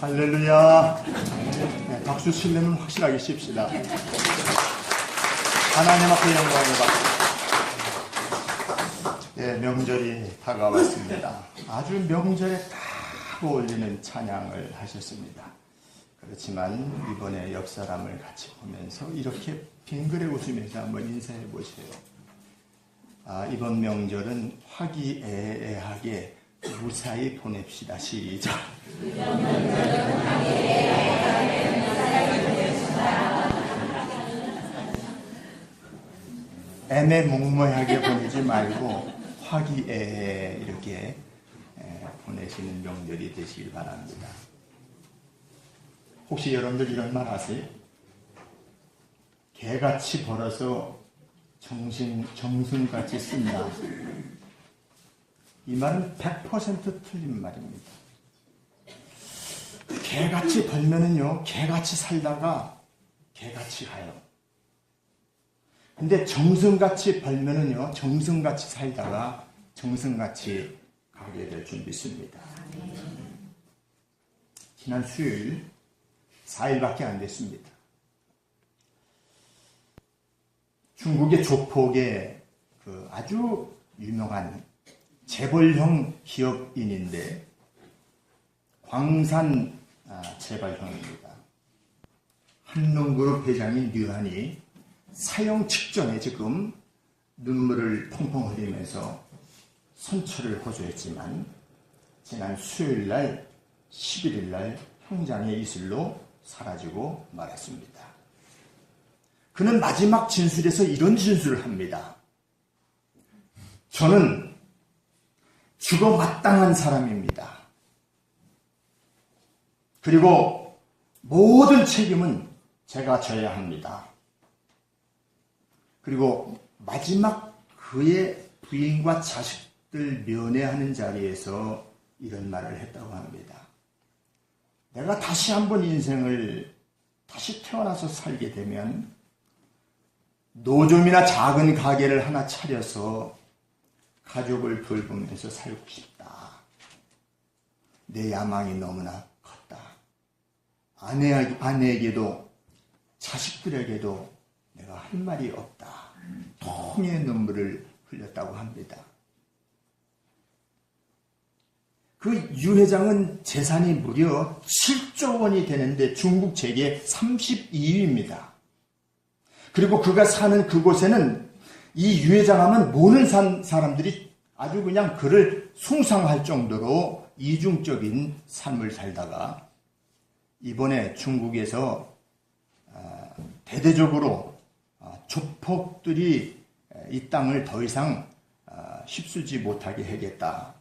할렐루야. 네, 박수 치려면 확실하게 칩시다. 하나님 앞에 영광을 받습니다. 네, 명절이 다가왔습니다. 아주 명절에 딱 어울리는 찬양을 하셨습니다. 그렇지만 이번에 옆 사람을 같이 보면서 이렇게 빙그레 웃으면서 한번 인사해 보세요. 이번 명절은 화기애애하게 무사히 보냅시다. 시작. 애매모호하게 보내지 말고 화기애애 이렇게 보내시는 명절이 되시길 바랍니다. 혹시 여러분들 이런 말 아세요? 개같이 벌어서 정승같이 쓴다. 이 말은 100% 틀린 말입니다. 개같이 벌면은요, 개같이 살다가 개같이 가요. 근데 정승같이 벌면은요, 정승같이 살다가 정승같이 가게 될 줄 믿습니다. 지난 수요일 4일밖에 안 됐습니다. 중국의 조폭의 아주 유명한 재벌형 기업인인데 광산 재벌형입니다. 한농그룹 회장인 류한이 사형 직전에 지금 눈물을 펑펑 흘리면서 선처를 호소했지만 지난 수요일날 11일날 형장의 이슬로 사라지고 말았습니다. 그는 마지막 진술에서 이런 진술을 합니다. 저는 죽어 마땅한 사람입니다. 그리고 모든 책임은 제가 져야 합니다. 그리고 마지막 그의 부인과 자식들 면회하는 자리에서 이런 말을 했다고 합니다. 내가 다시 한번 인생을 다시 태어나서 살게 되면 노점이나 작은 가게를 하나 차려서 가족을 돌보면서 살고 싶다. 내 야망이 너무나 컸다. 아내에게도 자식들에게도 내가 할 말이 없다. 통의 눈물을 흘렸다고 합니다. 그 유 회장은 재산이 무려 7조 원이 되는데 중국 재계 32위입니다. 그리고 그가 사는 그곳에는 이 유 회장 하면 모든 사람들이 아주 그냥 그를 숭상할 정도로 이중적인 삶을 살다가 이번에 중국에서 대대적으로 조폭들이 이 땅을 더 이상 휩쓰지 못하게 하겠다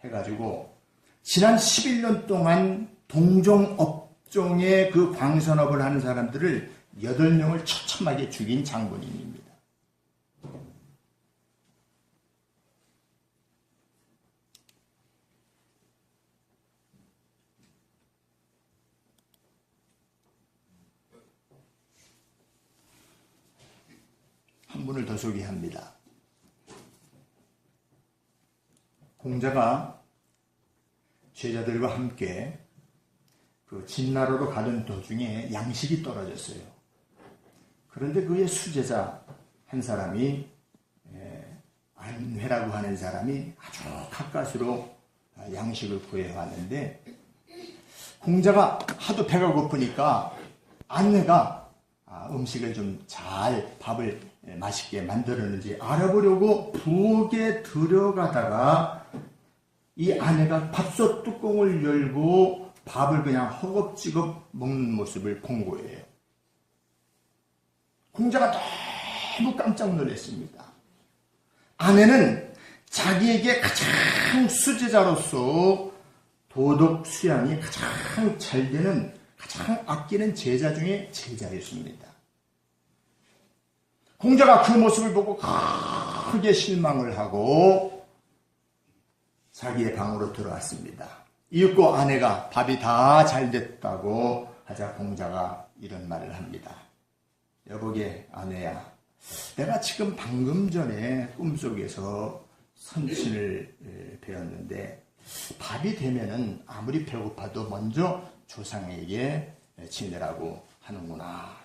해가지고 지난 11년 동안 동종업종의 그 광선업을 하는 사람들을 8명을 처참하게 죽인 장본인입니다. 한 분을 더 소개합니다. 공자가 제자들과 함께 그 진나라로 가던 도중에 양식이 떨어졌어요. 그런데 그의 수제자 한 사람이 안회라고 하는 사람이 아주 가까스로 양식을 구해왔는데 공자가 하도 배가 고프니까 안회가 음식을 좀 잘 밥을 맛있게 만들었는지 알아보려고 부엌에 들어가다가 이 아내가 밥솥 뚜껑을 열고 밥을 그냥 허겁지겁 먹는 모습을 본 거예요. 공자가 너무 깜짝 놀랐습니다. 아내는 자기에게 가장 수제자로서 도덕 수양이 가장 잘 되는, 가장 아끼는 제자 중에 제자였습니다. 공자가 그 모습을 보고 크게 실망을 하고 자기의 방으로 들어왔습니다. 이윽고 아내가 밥이 다 잘 됐다고 하자 공자가 이런 말을 합니다. 여보게 아내야, 내가 지금 방금 전에 꿈속에서 선친을 배웠는데 밥이 되면은 아무리 배고파도 먼저 조상에게 지내라고 하는구나.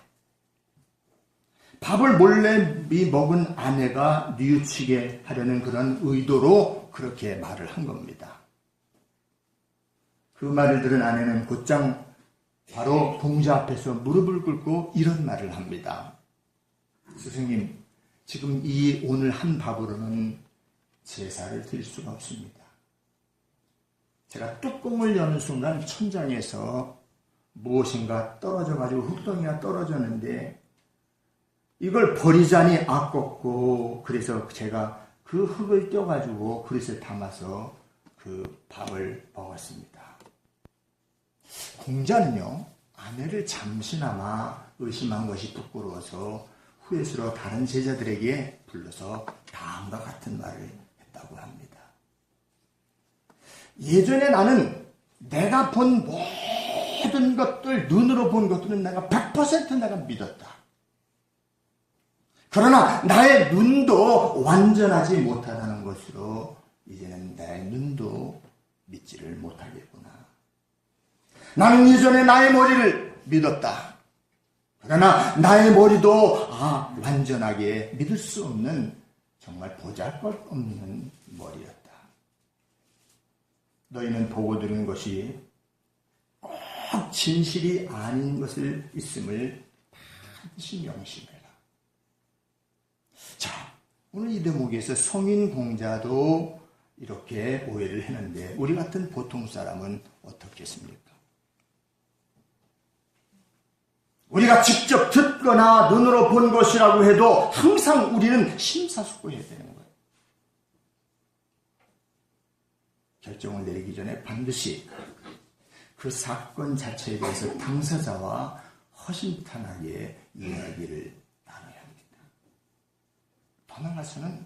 밥을 몰래 먹은 아내가 뉘우치게 하려는 그런 의도로 그렇게 말을 한 겁니다. 그 말을 들은 아내는 곧장 바로 공자 앞에서 무릎을 꿇고 이런 말을 합니다. 스승님, 지금 이 오늘 한 밥으로는 제사를 드릴 수가 없습니다. 제가 뚜껑을 여는 순간 천장에서 무엇인가 떨어져가지고 흙덩이가 떨어졌는데 이걸 버리자니 아깝고 그래서 제가 그 흙을 떼어가지고 그릇에 담아서 그 밥을 먹었습니다. 공자는요, 아내를 잠시나마 의심한 것이 부끄러워서 후회스러워 다른 제자들에게 불러서 다음과 같은 말을 했다고 합니다. 예전에 나는 내가 본 모든 것들, 눈으로 본 것들은 내가 100% 내가 믿었다. 그러나 나의 눈도 완전하지 못하다는 것으로 이제는 나의 눈도 믿지를 못하겠구나. 나는 이전에 나의 머리를 믿었다. 그러나 나의 머리도 완전하게 믿을 수 없는 정말 보잘것없는 머리였다. 너희는 보고 들은 것이 꼭 진실이 아닌 것을 있음을 반드시 명심해라. 자, 오늘 이 대목에서 성인 공자도 이렇게 오해를 했는데 우리 같은 보통 사람은 어떻겠습니까? 우리가 직접 듣거나 눈으로 본 것이라고 해도 항상 우리는 심사숙고해야 되는 거예요. 결정을 내리기 전에 반드시 그 사건 자체에 대해서 당사자와 허심탄회하게 이야기를 나눠야 합니다. 더 나아가서는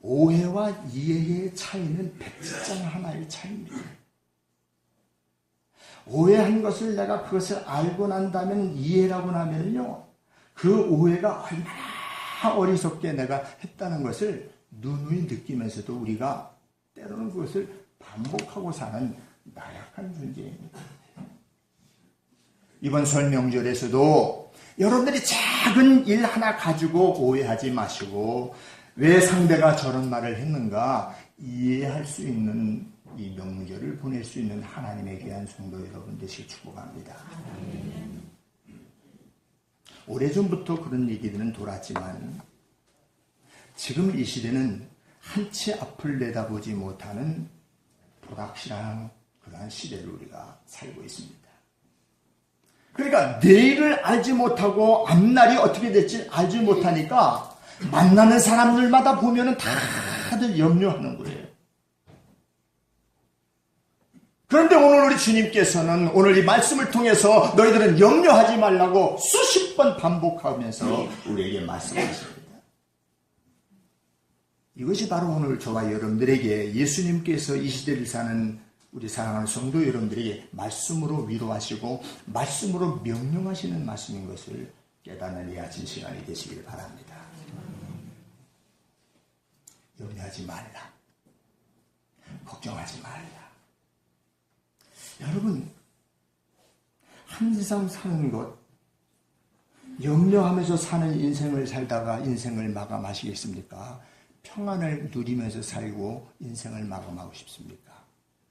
오해와 이해의 차이는 백지장 하나의 차이입니다. 오해한 것을 내가 그것을 알고 난다면 이해라고 나면요, 그 오해가 얼마나 어리석게 내가 했다는 것을 누누이 느끼면서도 우리가 때로는 그것을 반복하고 사는 나약한 존재입니다. 이번 설 명절에서도 여러분들이 작은 일 하나 가지고 오해하지 마시고 왜 상대가 저런 말을 했는가 이해할 수 있는 이 명절을 보낼 수 있는 하나님의 귀한 성도 여러분 되시길 축복합니다. 오래전부터 그런 얘기들은 돌았지만 지금 이 시대는 한치 앞을 내다보지 못하는 불확실한 그러한 시대를 우리가 살고 있습니다. 그러니까 내일을 알지 못하고 앞날이 어떻게 될지 알지 못하니까 만나는 사람들마다 보면은 다들 염려하는 거예요. 그런데 오늘 우리 주님께서는 오늘 이 말씀을 통해서 너희들은 염려하지 말라고 수십 번 반복하면서 우리에게 말씀하십니다. 이것이 바로 오늘 저와 여러분들에게 예수님께서 이 시대를 사는 우리 사랑하는 성도 여러분들에게 말씀으로 위로하시고 말씀으로 명령하시는 말씀인 것을 깨닫는 이 아침 시간이 되시길 바랍니다. 염려하지 말라. 걱정하지 말라. 여러분, 한 세상 사는 것, 염려하면서 사는 인생을 살다가 인생을 마감하시겠습니까? 평안을 누리면서 살고 인생을 마감하고 싶습니까?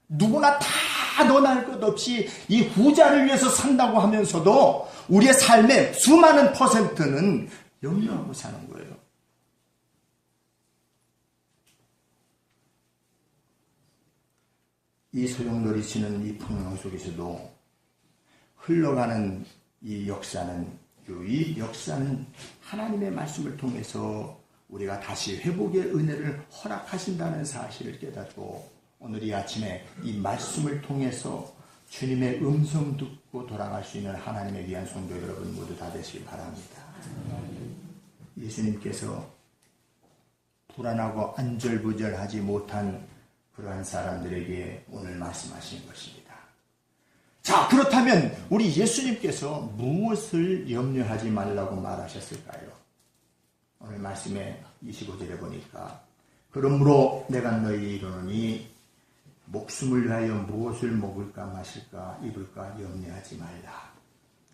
누구나 다 너나 할 것 없이 이 후자를 위해서 산다고 하면서도 우리의 삶의 수많은 퍼센트는 염려하고 사는 거예요. 이 소용돌이 치는 이 풍랑 속에서도 흘러가는 이 역사는 하나님의 말씀을 통해서 우리가 다시 회복의 은혜를 허락하신다는 사실을 깨닫고 오늘 이 아침에 이 말씀을 통해서 주님의 음성 듣고 돌아갈 수 있는 하나님의 귀한 성도 여러분 모두 다 되시길 바랍니다. 예수님께서 불안하고 안절부절하지 못한 그러한 사람들에게 오늘 말씀하신 것입니다. 자, 그렇다면 우리 예수님께서 무엇을 염려하지 말라고 말하셨을까요? 오늘 말씀에 25절에 보니까 그러므로 내가 너희에게 이르노니 목숨을 위하여 무엇을 먹을까 마실까 입을까 염려하지 말라.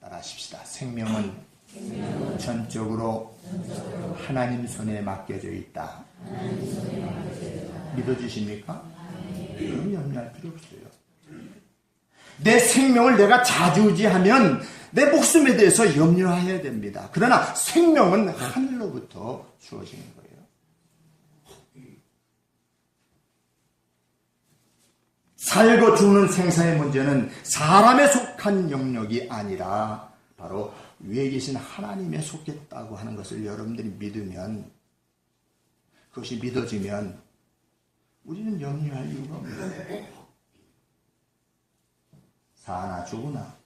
따라하십시다. 생명은 전적으로 하나님 손에 맡겨져 있다. 믿어주십니까? 그럼 염려할 필요 없어요. 내 생명을 내가 좌지우지하면 내 목숨에 대해서 염려해야 됩니다. 그러나 생명은 하늘로부터 주어지는 거예요. 살고 죽는 생사의 문제는 사람에 속한 영역이 아니라 바로 위에 계신 하나님에 속했다고 하는 것을 여러분들이 믿으면, 그것이 믿어지면 우리는 염려할 이유가 없는 사나 죽으나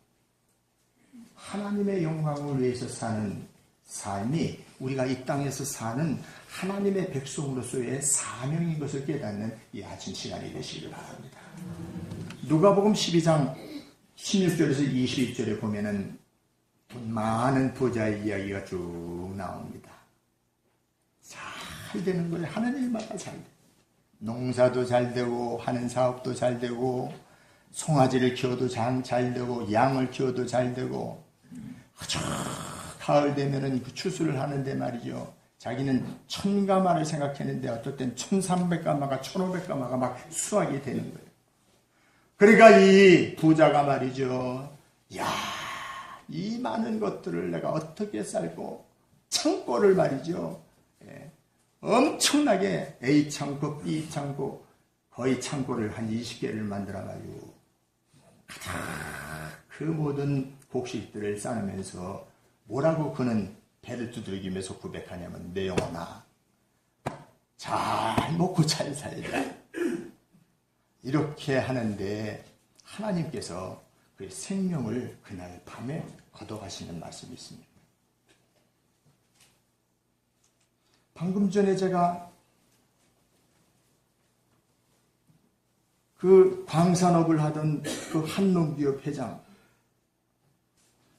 하나님의 영광을 위해서 사는 삶이 우리가 이 땅에서 사는 하나님의 백성으로서의 사명인 것을 깨닫는 이 아침 시간이 되시기를 바랍니다. 누가복음 12장 16절에서 22절에 보면은 돈 많은 부자의 이야기가 쭉 나옵니다. 잘 되는 거예요. 하는 일마다 잘 돼요. 농사도 잘 되고 하는 사업도 잘 되고 송아지를 키워도 잘 되고 양을 키워도 잘 되고 아주 가을 되면은 그 추수를 하는데 말이죠. 자기는 1000가마를 생각했는데 어떨 땐 1300가마가 1500가마가 막 수확이 되는 거예요. 그러니까 이 부자가 말이죠. 야, 이 많은 것들을 내가 어떻게 살고 창고를 말이죠. 엄청나게 A 창고, B 창고, 거의 창고를 한 20개를 만들어가지고 그 모든 곡식들을 쌓으면서 뭐라고 그는 배를 두드리면서 고백하냐면 내 영혼아 잘 먹고 잘 살자. 이렇게 하는데 하나님께서 그 생명을 그날 밤에 걷어가시는 말씀이 있습니다. 방금 전에 제가 그 광산업을 하던 그 한농기업 회장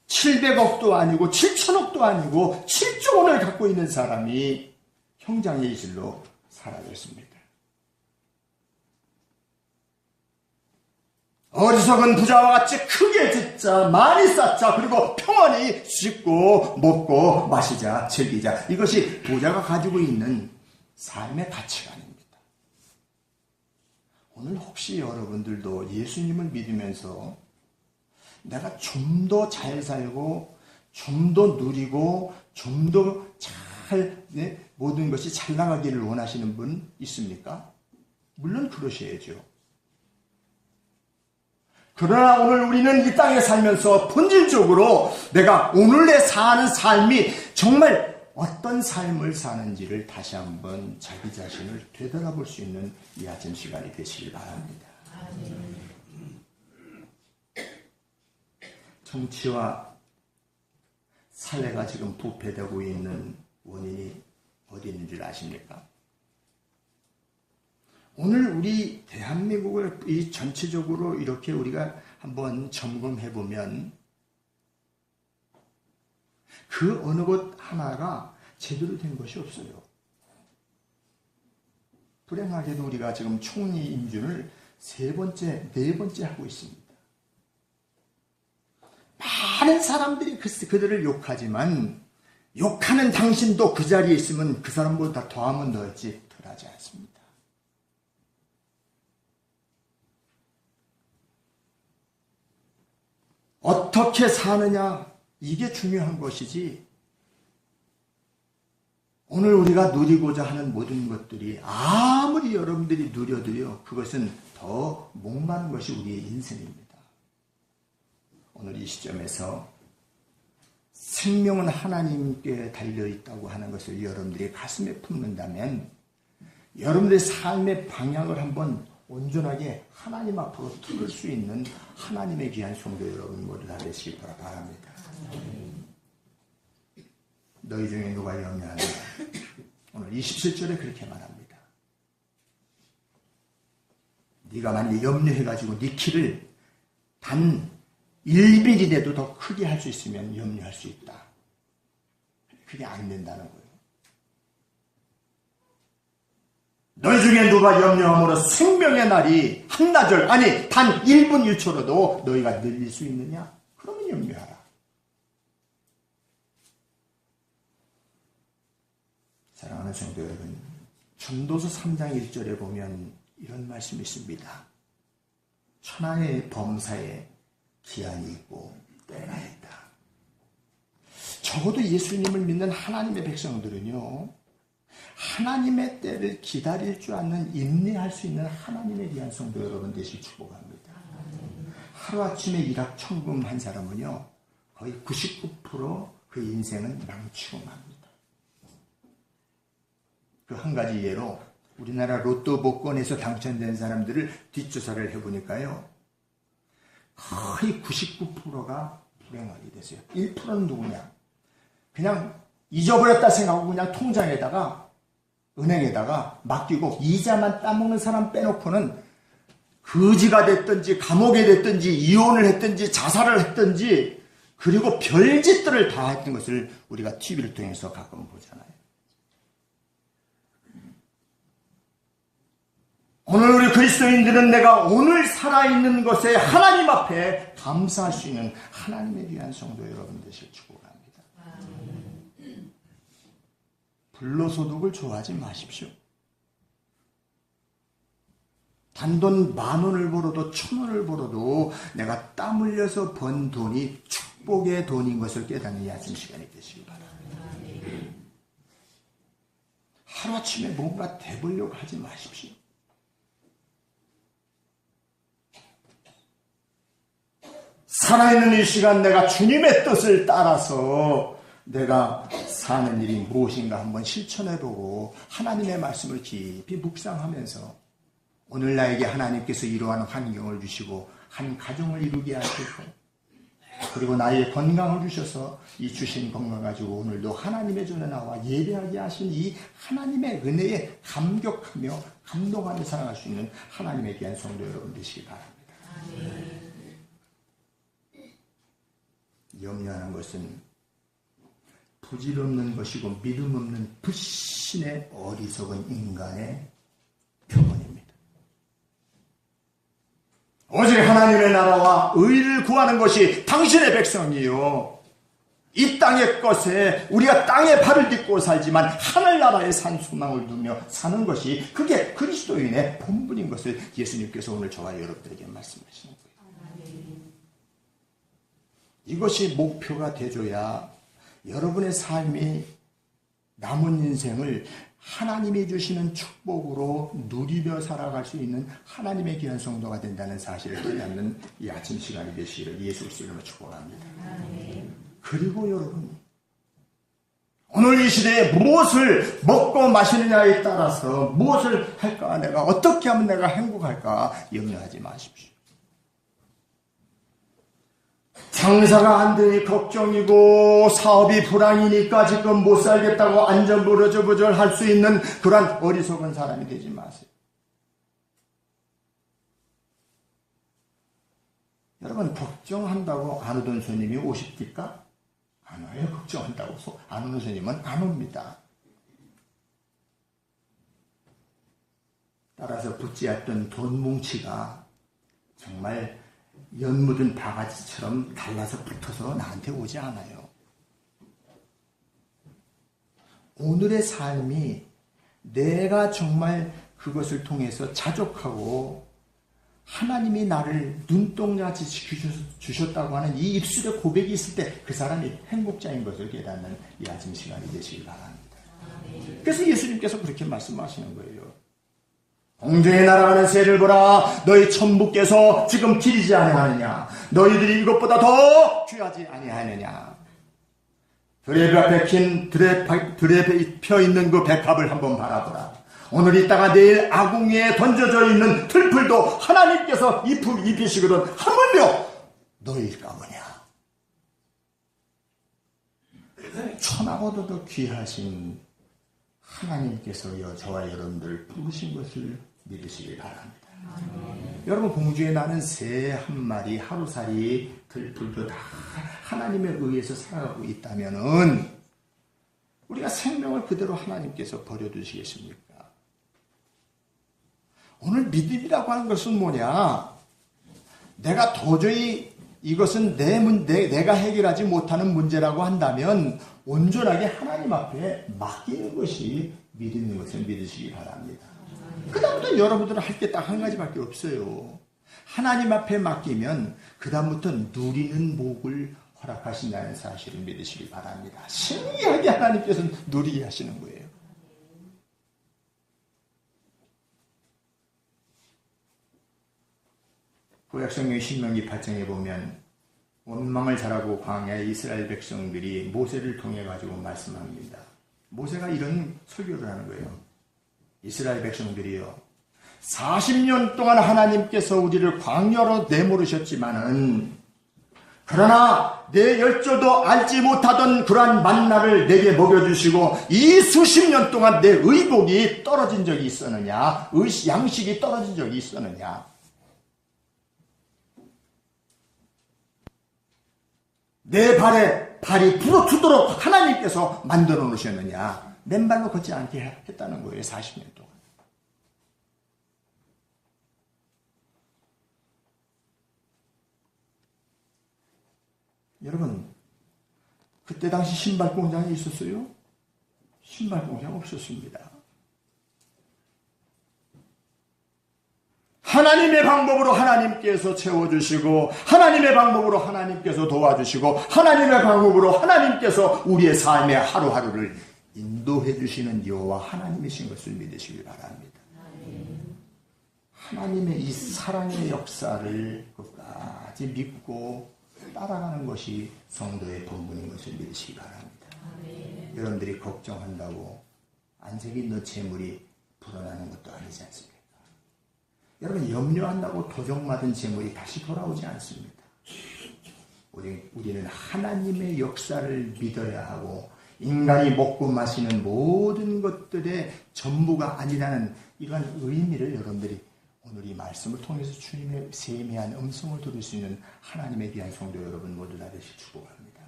700억도 아니고 7천억도 아니고 7조 원을 갖고 있는 사람이 형장의 이실로 사라졌습니다. 어리석은 부자와 같이 크게 짓자, 많이 쌓자, 그리고 평안히 씻고 먹고 마시자, 즐기자. 이것이 부자가 가지고 있는 삶의 가치관입니다. 오늘 혹시 여러분들도 예수님을 믿으면서 내가 좀 더 잘 살고 좀 더 누리고 좀 더 잘 모든 것이 잘 나가기를 원하시는 분 있습니까? 물론 그러셔야죠. 그러나 오늘 우리는 이 땅에 살면서 본질적으로 내가 오늘 내 사는 삶이 정말 어떤 삶을 사는지를 다시 한번 자기 자신을 되돌아볼 수 있는 이 아침 시간이 되시길 바랍니다. 정치와 사회가 지금 부패되고 있는 원인이 어디 있는지 아십니까? 오늘 우리 대한민국을 이 전체적으로 이렇게 우리가 한번 점검해 보면 그 어느 것 하나가 제대로 된 것이 없어요. 불행하게도 우리가 지금 총리 임준을 네 번째 하고 있습니다. 많은 사람들이 그들을 욕하지만 욕하는 당신도 그 자리에 있으면 그 사람보다 더하면 더했지 덜하지 않습니다. 어떻게 사느냐 이게 중요한 것이지 오늘 우리가 누리고자 하는 모든 것들이 아무리 여러분들이 누려도요 그것은 더 목마른 것이 우리의 인생입니다. 오늘 이 시점에서 생명은 하나님께 달려있다고 하는 것을 여러분들이 가슴에 품는다면 여러분들의 삶의 방향을 한번 온전하게 하나님 앞으로 틀을 수 있는 하나님의 귀한 성도 여러분 모두 다 되시기 바랍니다. 너희 중에 누가 염려하느냐? 오늘 27절에 그렇게 말합니다. 네가 만약에 염려해가지고 네 키를 단 1mm라도 더 크게 할 수 있으면 염려할 수 있다. 그게 안 된다는 거예요. 너희 중에 누가 염려함으로 생명의 날이 한나절, 아니 단 1분 1초로도 너희가 늘릴 수 있느냐? 그러면 염려하라. 사랑하는 성도 여러분, 전도서 3장 1절에 보면 이런 말씀이 있습니다. 천하의 범사에 기한이 있고 때가 있다. 적어도 예수님을 믿는 하나님의 백성들은요, 하나님의 때를 기다릴 줄 아는 인내할 수 있는 하나님에 대한 성도 여러분 되시길 축복합니다. 하루아침에 일확천금한 사람은요, 거의 99% 그 인생은 망치고 맙니다. 그 한 가지 예로 우리나라 로또 복권에서 당첨된 사람들을 뒷조사를 해보니까요, 거의 99%가 불행하게 됐어요. 1%는 누구냐? 그냥 잊어버렸다 생각하고 그냥 통장에다가, 은행에다가 맡기고 이자만 따먹는 사람 빼놓고는 거지가 됐든지 감옥에 됐든지 이혼을 했든지 자살을 했든지, 그리고 별짓들을 다 했던 것을 우리가 TV를 통해서 가끔 보잖아요. 오늘 우리 그리스도인들은 내가 오늘 살아있는 것에 하나님 앞에 감사할 수 있는 하나님에 대한 성도 여러분 되시길 축복합니다. 불로소득을 좋아하지 마십시오. 단돈 10,000원을 벌어도 1,000원을 벌어도 내가 땀 흘려서 번 돈이 축복의 돈인 것을 깨닫는 이 아침 시간이 되시기 바랍니다. 하루아침에 뭔가 되보려고 하지 마십시오. 살아있는 이 시간 내가 주님의 뜻을 따라서 내가 사는 일이 무엇인가 한번 실천해보고 하나님의 말씀을 깊이 묵상하면서 오늘 나에게 하나님께서 이러한 환경을 주시고 한 가정을 이루게 하시고, 그리고 나의 건강을 주셔서 이 주신 건강 가지고 오늘도 하나님의 전에 나와 예배하게 하신 이 하나님의 은혜에 감격하며 감동하며 살아갈 수 있는 하나님에 대한 성도 여러분 되시기 바랍니다. 염려하는 것은 부질없는 것이고 믿음 없는 불신의 어리석은 인간의 표본입니다. 오직 하나님의 나라와 의를 구하는 것이 당신의 백성이요, 이 땅의 것에 우리가 땅에 발을 딛고 살지만 하늘나라에 산 소망을 두며 사는 것이, 그게 그리스도인의 본분인 것을 예수님께서 오늘 저와 여러분들에게 말씀하시는 거예요. 이것이 목표가 되줘야 여러분의 삶이 남은 인생을 하나님이 주시는 축복으로 누리며 살아갈 수 있는 하나님의 귀한 성도가 된다는 사실을 깨닫는 이 아침 시간이 되시기를 예수 그리스도 이름으로 축복합니다. 그리고 여러분, 오늘 이 시대에 무엇을 먹고 마시느냐에 따라서 무엇을 할까, 내가 어떻게 하면 내가 행복할까 염려하지 마십시오. 장사가 안 되니 걱정이고 사업이 불황이니까 지금 못 살겠다고 안전부르저부절 할 수 있는 그런 어리석은 사람이 되지 마세요. 여러분, 걱정한다고 안 오던 손님이 오십니까? 안 와요. 걱정한다고 안 오는 손님은 안 옵니다. 따라서 붙지않던 돈 뭉치가 정말 연 묻은 바가지처럼 달라서 붙어서 나한테 오지 않아요. 오늘의 삶이 내가 정말 그것을 통해서 자족하고 하나님이 나를 눈동자같이 지켜주셨다고 하는 이 입술의 고백이 있을 때 그 사람이 행복자인 것을 깨닫는 이 아침 시간이 되시길 바랍니다. 그래서 예수님께서 그렇게 말씀하시는 거예요. 공중에 날아가는 새를 보라. 너희 천부께서 지금 기리지 아니하느냐? 너희들이 이것보다 더 귀하지 아니하느냐? 들에 펴 있는 그 백합을 한번 바라보라. 오늘 있다가 내일 아궁이에 던져져 있는 들풀도 하나님께서 잎을 입히시거든 하물며 너희일까 뭐냐? 천하보다 더 귀하신 하나님께서 저와 여러분들을 부르신 것을 믿으시길 바랍니다. 여러분, 공주에 나는 새 한 마리 하루살이 들풀도 다 하나님에 의해서 살아가고 있다면은 우리가 생명을 그대로 하나님께서 버려두시겠습니까? 오늘 믿음이라고 하는 것은 뭐냐? 내가 도저히 이것은 내가 해결하지 못하는 문제라고 한다면 온전하게 하나님 앞에 맡기는 것이 믿음인 것을 믿으시기 바랍니다. 그 다음부터 여러분들은 할 게 딱 한 가지밖에 없어요. 하나님 앞에 맡기면 그 다음부터 누리는 복을 허락하신다는 사실을 믿으시기 바랍니다. 신기하게 하나님께서 누리게 하시는 거예요. 구약성경 신명기 8장에 보면 원망을 잘하고 광야의 이스라엘 백성들이 모세를 통해 가지고 말씀합니다. 모세가 이런 설교를 하는 거예요. 이스라엘 백성들이요, 40년 동안 하나님께서 우리를 광야로 내모르셨지만은 그러나 내 열조도 알지 못하던 그러한 만나를 내게 먹여주시고 이 수십 년 동안 내 의복이 떨어진 적이 있었느냐? 양식이 떨어진 적이 있었느냐? 내 발이 부러뜨도록 하나님께서 만들어 놓으셨느냐? 맨발로 걷지 않게 했다는 거예요. 40년 동안. 여러분, 그때 당시 신발 공장이 있었어요? 신발 공장 없었습니다. 하나님의 방법으로 하나님께서 채워주시고 하나님의 방법으로 하나님께서 도와주시고 하나님의 방법으로 하나님께서 우리의 삶의 하루하루를 인도해 주시는 여호와 하나님이신 것을 믿으시기 바랍니다. 하나님의 이 사랑의 역사를 끝까지 믿고 따라가는 것이 성도의 본분인 것을 믿으시기 바랍니다. 여러분들이 걱정한다고 안색이 있는 재물이 불어나는 것도 아니지 않습니까? 여러분, 염려한다고 도적맞은 재물이 다시 돌아오지 않습니다. 우리는 하나님의 역사를 믿어야 하고 인간이 먹고 마시는 모든 것들의 전부가 아니라는 이러한 의미를 여러분들이 오늘 이 말씀을 통해서 주님의 세미한 음성을 들을 수 있는 하나님의 귀한 성도 여러분 모두 다 되시 축복합니다.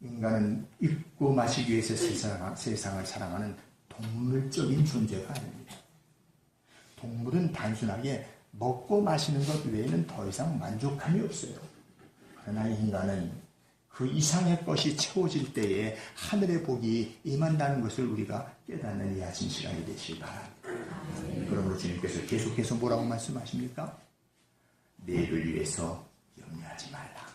인간은 입고 마시기 위해서 세상을 사랑하는 동물적인 존재가 아닙니다. 동물은 단순하게 먹고 마시는 것 외에는 더 이상 만족함이 없어요. 그러나 인간은 그 이상의 것이 채워질 때에 하늘의 복이 임한다는 것을 우리가 깨닫는 이 아침 시간이 되시기 바랍니다. 그러므로 주님께서 계속해서 뭐라고 말씀하십니까? 내일을 위해서 염려하지 말라.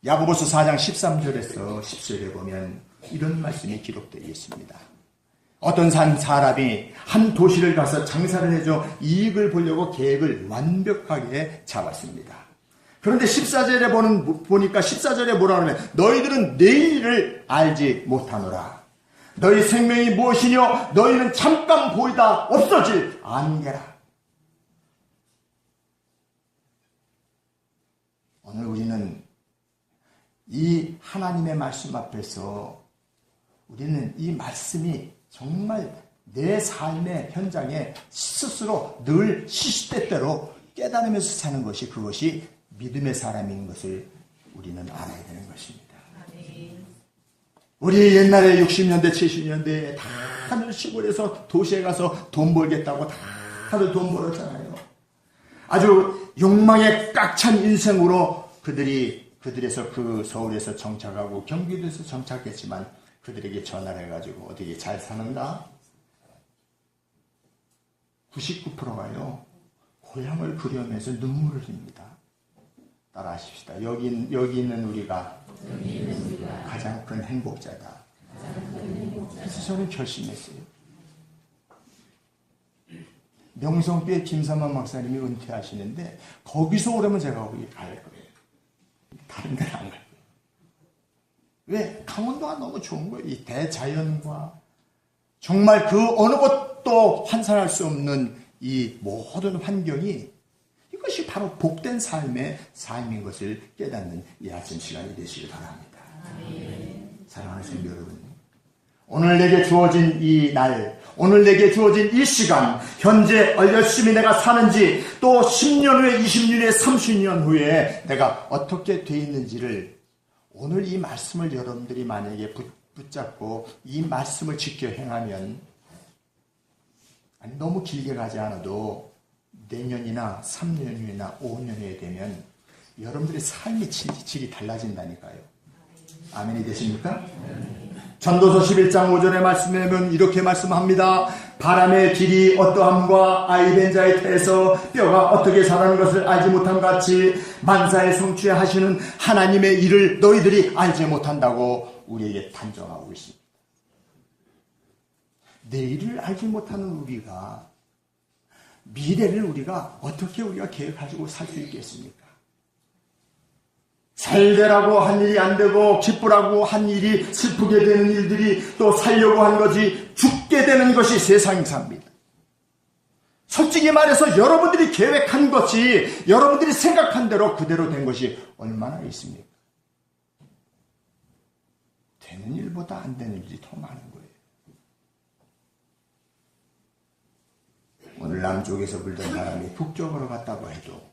야고보서 4장 13절에서 10절에 보면 이런 말씀이 기록되어 있습니다. 어떤 사람이 한 도시를 가서 장사를 해줘 이익을 보려고 계획을 완벽하게 잡았습니다. 그런데 14절에 보니까 14절에 뭐라 그러면 너희들은 내일을 알지 못하노라. 너희 생명이 무엇이뇨? 너희는 잠깐 보이다 없어질 안개라. 오늘 우리는 이 하나님의 말씀 앞에서 우리는 이 말씀이 정말 내 삶의 현장에 스스로 늘 시시때때로 깨달으면서 사는 것이 그것이 믿음의 사람인 것을 우리는 알아야 되는 것입니다. 우리 옛날에 60년대 70년대에 다들 시골에서 도시에 가서 돈 벌겠다고 다들 돈 벌었잖아요. 아주 욕망에 꽉 찬 인생으로 그들에서 그 서울에서 정착하고 경기도에서 정착했지만 그들에게 전화를 해가지고 어떻게 잘 사는가? 99%가요. 고향을 그려면서 눈물을 흘립니다. 따라하십시다. 여기 있는 우리가 가장 큰 행복자다. 그래서 저는 결심했어요. 명성교회 김삼만 박사님이 은퇴하시는데 거기서 오려면 제가 거기 갈 거예요. 다른 데는 안 갈 거예요. 왜? 강원도가 너무 좋은 거예요. 이 대자연과 정말 그 어느 것도 환산할 수 없는 이 모든 환경이 이것이 바로 복된 삶인 것을 깨닫는 이 아침 시간이 되시길 바랍니다. 사랑하는 성도 여러분, 오늘 내게 주어진 이 날, 오늘 내게 주어진 이 시간, 현재 열심히 내가 사는지 또 10년 후에, 20년 후에, 30년 후에 내가 어떻게 돼 있는지를 오늘 이 말씀을 여러분들이 만약에 붙잡고 이 말씀을 지켜 행하면 아니, 너무 길게 가지 않아도 내년이나 3년이나 5년이 되면 여러분들의 삶의 질이 달라진다니까요. 아멘이 되십니까? 전도서 11장 5절의 말씀에 보면 이렇게 말씀합니다. 바람의 길이 어떠함과 아이된 자의 태에서 뼈가 어떻게 자라는 것을 알지 못함 같이 만사에 성취하시는 하나님의 일을 너희들이 알지 못한다고 우리에게 단정하고 있습니다. 내일을 알지 못하는 우리가 미래를 우리가 어떻게 우리가 계획하시고 살 수 있겠습니까? 살되라고 한 일이 안 되고 기쁘라고 한 일이 슬프게 되는 일들이 또 살려고 한 것이 죽게 되는 것이 세상사입니다. 솔직히 말해서 여러분들이 계획한 것이 여러분들이 생각한 대로 그대로 된 것이 얼마나 있습니까? 되는 일보다 안 되는 일이 더 많은 거예요. 오늘 남쪽에서 불던 바람이 북쪽으로 갔다고 해도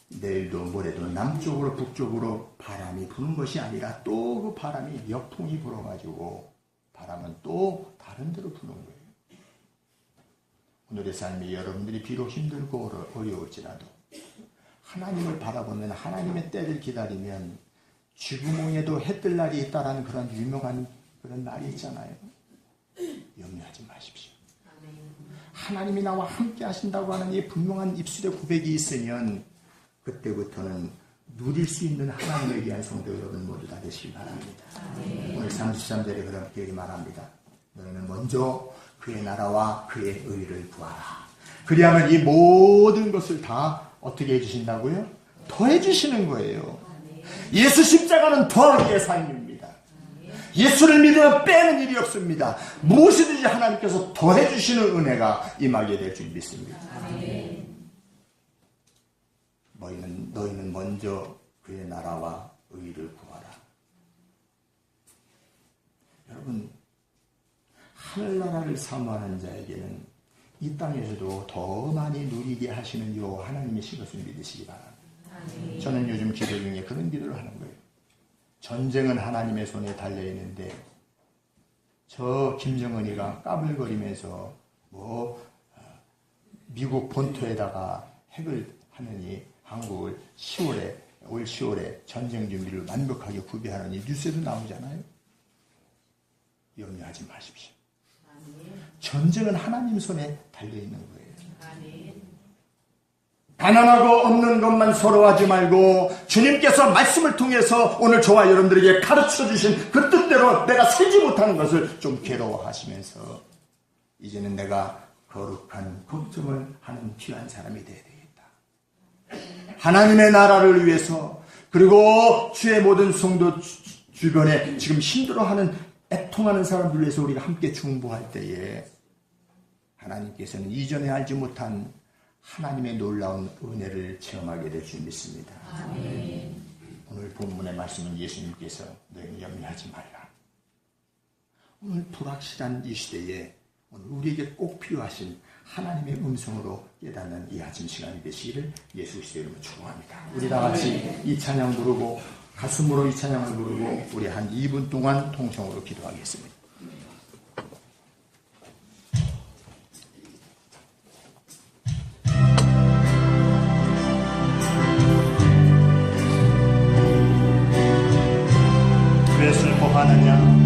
내일도 모레도 남쪽으로 북쪽으로 바람이 부는 것이 아니라 또 그 바람이 역풍이 불어가지고 바람은 또 다른 데로 부는 거예요. 오늘의 삶이 여러분들이 비록 힘들고 어려울지라도 하나님을 바라보면 하나님의 때를 기다리면 쥐구멍에도 해뜰 날이 있다라는 그런 유명한 그런 말이 있잖아요. 염려하지 마십시오. 하나님이 나와 함께 하신다고 하는 이 분명한 입술의 고백이 있으면 그때부터는 누릴 수 있는 하나님에 대한 성도 여러분 모두 다 되시기 바랍니다. 오늘 33절에 그렇게 말합니다. 너희는 먼저 그의 나라와 그의 의를 구하라. 그리하면 이 모든 것을 다 어떻게 해주신다고요? 더해 주시는 거예요. 예수 십자가는 더하기의 삶입니다. 예수를 믿으면 빼는 일이 없습니다. 무엇이든지 하나님께서 더해 주시는 은혜가 임하게 될 줄 믿습니다. 너희는 먼저 그의 나라와 의를 구하라. 여러분, 하늘나라를 사모하는 자에게는 이 땅에서도 더 많이 누리게 하시는 요 하나님이신 것을 믿으시기 바랍니다. 저는 요즘 기도 중에 그런 기도를 하는 거예요. 전쟁은 하나님의 손에 달려있는데 저 김정은이가 까불거리면서 미국 본토에다가 핵을 하느니 한국을 올 10월에 전쟁 준비를 완벽하게 구비하느니 뉴스에도 나오잖아요. 염려하지 마십시오. 전쟁은 하나님 손에 달려있는 거예요. 가난하고 없는 것만 서러워하지 말고 주님께서 말씀을 통해서 오늘 저와 여러분들에게 가르쳐주신 그 뜻대로 내가 살지 못하는 것을 좀 괴로워하시면서 이제는 내가 거룩한 걱정을 하는 귀한 사람이 되어야 되겠다. 하나님의 나라를 위해서 그리고 주의 모든 성도 주변에 지금 힘들어하는 애통하는 사람들 위해서 우리가 함께 중보할 때에 하나님께서는 이전에 알지 못한 하나님의 놀라운 은혜를 체험하게 될 줄 믿습니다. 아멘. 오늘 본문의 말씀은 예수님께서 너희는 염려하지 말라. 오늘 불확실한 이 시대에 오늘 우리에게 꼭 필요하신 하나님의 음성으로 깨닫는 이 아침 시간이 되시기를 예수 그리스도의 이름으로 축원합니다. 우리 다 같이 이 찬양 부르고 가슴으로 이 찬양을 부르고 우리 한 2분 동안 통성으로 기도하겠습니다. 왜 슬퍼하느냐?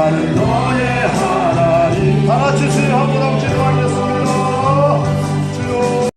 나는 너의